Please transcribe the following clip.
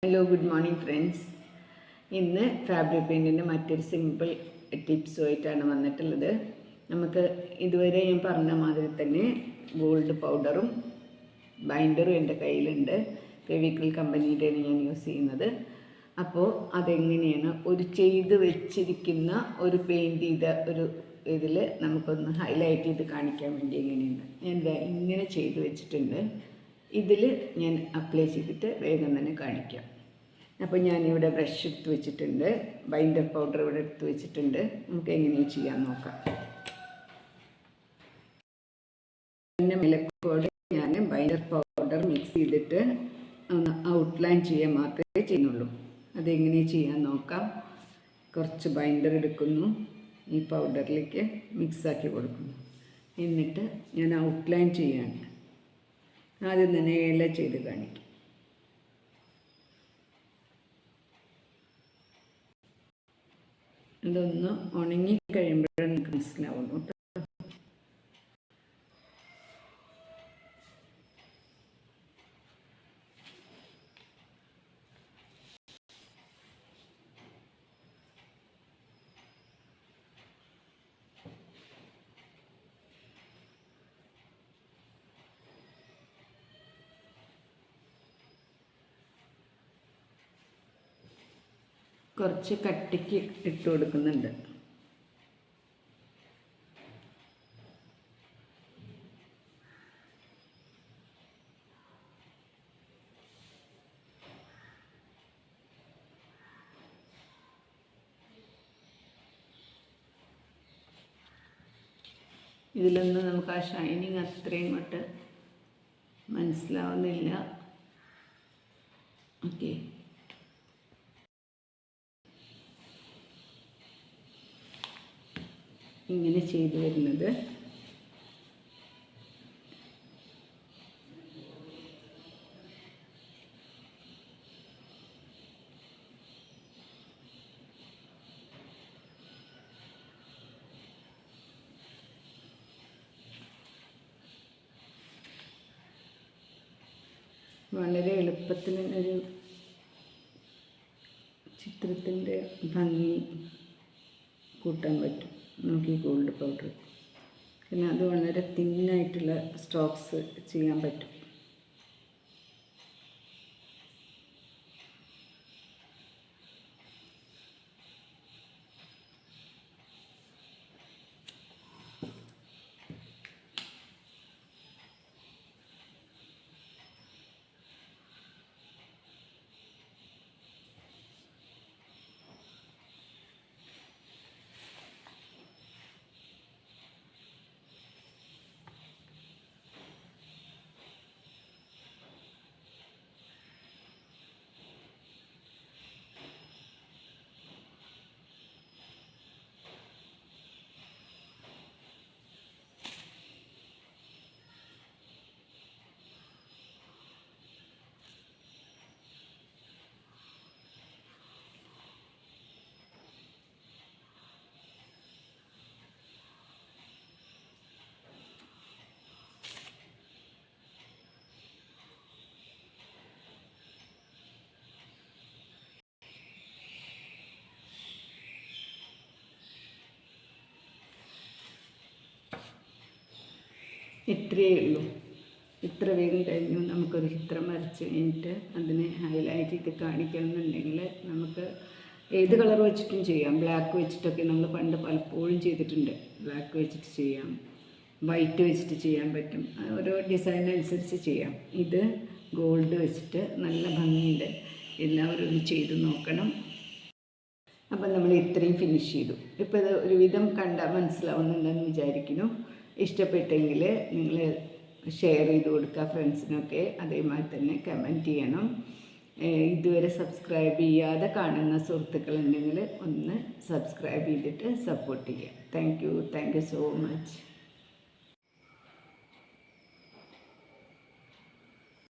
Hello, good morning friends. ഇന്ന് fabric പെയിൻറ്റിൻ്റെ മറ്റൊരു simple ടിപ്സുമായിട്ടാണ് വന്നിട്ടുള്ളത്. നമുക്ക് ഇതുവരെ ഞാൻ പറഞ്ഞ മാതിരി തന്നെ ഗോൾഡ് പൗഡറും ബൈൻഡറും എൻ്റെ കയ്യിലുണ്ട്. ഫെവിക്രിൽ കമ്പനിയുടെയാണ് ഞാൻ യൂസ് ചെയ്യുന്നത്. അപ്പോൾ അതെങ്ങനെയാണ് ചെയ്ത് വെച്ചിരിക്കുന്ന ഒരു പെയിൻറ്റ് ചെയ്ത ഒരു ഇതിൽ നമുക്കൊന്ന് ഹൈലൈറ്റ് ചെയ്ത് കാണിക്കാൻ വേണ്ടി എങ്ങനെയുണ്ട്. ഞാൻ ഇങ്ങനെ ചെയ്ത് വെച്ചിട്ടുണ്ട്. ഇതിൽ ഞാൻ അപ്ലൈ ചെയ്തിട്ട് വേഗം തന്നെ കാണിക്കാം. അപ്പോൾ ഞാനിവിടെ ബ്രഷ് എടുത്ത് വെച്ചിട്ടുണ്ട്, ബൈൻഡർ പൗഡർ ഇവിടെ എടുത്ത് വെച്ചിട്ടുണ്ട്. നമുക്ക് എങ്ങനെയും ചെയ്യാൻ നോക്കാം. പിന്നെ മിലക്കോട് ഞാൻ ബൈൻഡർ പൗഡർ മിക്സ് ചെയ്തിട്ട് ഒന്ന് ഔട്ട്ലൈൻ ചെയ്യാൻ മാത്രമേ ചെയ്യുന്നുള്ളൂ. അതെങ്ങനെ ചെയ്യാൻ നോക്കാം. കുറച്ച് ബൈൻഡർ എടുക്കുന്നു, ഈ പൗഡറിലേക്ക് മിക്സാക്കി കൊടുക്കുന്നു. എന്നിട്ട് ഞാൻ ഔട്ട്ലൈൻ ചെയ്യാണ്. ആദ്യം തന്നെ ഇല ചെയ്ത് കാണിക്കും. ഇതൊന്ന് ഉണങ്ങി കഴിയുമ്പോഴേ നമുക്ക് മനസ്സിലാവുള്ളൂ. കുറച്ച് കട്ടിക്ക് ഇട്ട് കൊടുക്കുന്നുണ്ട്. ഇതിലൊന്നും നമുക്ക് ആ ഷൈനിങ് അത്രയും ഇങ്ങോട്ട് മനസ്സിലാവുന്നില്ല. ഓക്കെ, ഇങ്ങനെ ചെയ്തു വരുന്നത് വളരെ എളുപ്പത്തിൽ ഒരു ചിത്രത്തിൻ്റെ ഭംഗി കൂട്ടാൻ പറ്റും നമുക്ക് ഈ ഗോൾഡ് പൗഡർ. പിന്നെ അത് വളരെ തിന്നായിട്ടുള്ള സ്ട്രോക്സ് ചെയ്യാൻ പറ്റും. ഇത്രയേ ഉള്ളൂ. ഇത്ര വേഗം കഴിഞ്ഞു. നമുക്കൊരു ചിത്രം വരച്ച് കഴിഞ്ഞിട്ട് അതിനെ ഹൈലൈറ്റ് ചെയ്ത് കാണിക്കണമെന്നുണ്ടെങ്കിൽ നമുക്ക് ഏത് കളർ വെച്ചിട്ടും ചെയ്യാം. ബ്ലാക്ക് വെച്ചിട്ടൊക്കെ നമ്മൾ പണ്ട് പലപ്പോഴും ചെയ്തിട്ടുണ്ട്. ബ്ലാക്ക് വെച്ചിട്ട് ചെയ്യാം, വൈറ്റ് വെച്ചിട്ട് ചെയ്യാൻ പറ്റും. ഓരോ ഡിസൈൻ അനുസരിച്ച് ചെയ്യാം. ഇത് ഗോൾഡ് വെച്ചിട്ട് നല്ല ഭംഗിയുണ്ട്. എല്ലാവരും ഒന്ന് ചെയ്ത് നോക്കണം. അപ്പം നമ്മൾ ഇത്രയും ഫിനിഷ് ചെയ്തു. ഇപ്പോൾ ഇത് ഒരുവിധം കണ്ടാൽ മനസ്സിലാവുന്നുണ്ടെന്ന് വിചാരിക്കുന്നു. ഇഷ്ടപ്പെട്ടെങ്കിൽ നിങ്ങൾ ഷെയർ ചെയ്ത് കൊടുക്കുക ഫ്രണ്ട്സിനൊക്കെ. അതേമാതിരി തന്നെ കമൻറ്റ് ചെയ്യണം. ഇതുവരെ സബ്സ്ക്രൈബ് ചെയ്യാതെ കാണുന്ന സുഹൃത്തുക്കളുണ്ടെങ്കിൽ ഒന്ന് സബ്സ്ക്രൈബ് ചെയ്തിട്ട് സപ്പോർട്ട് ചെയ്യുക. Thank you so much.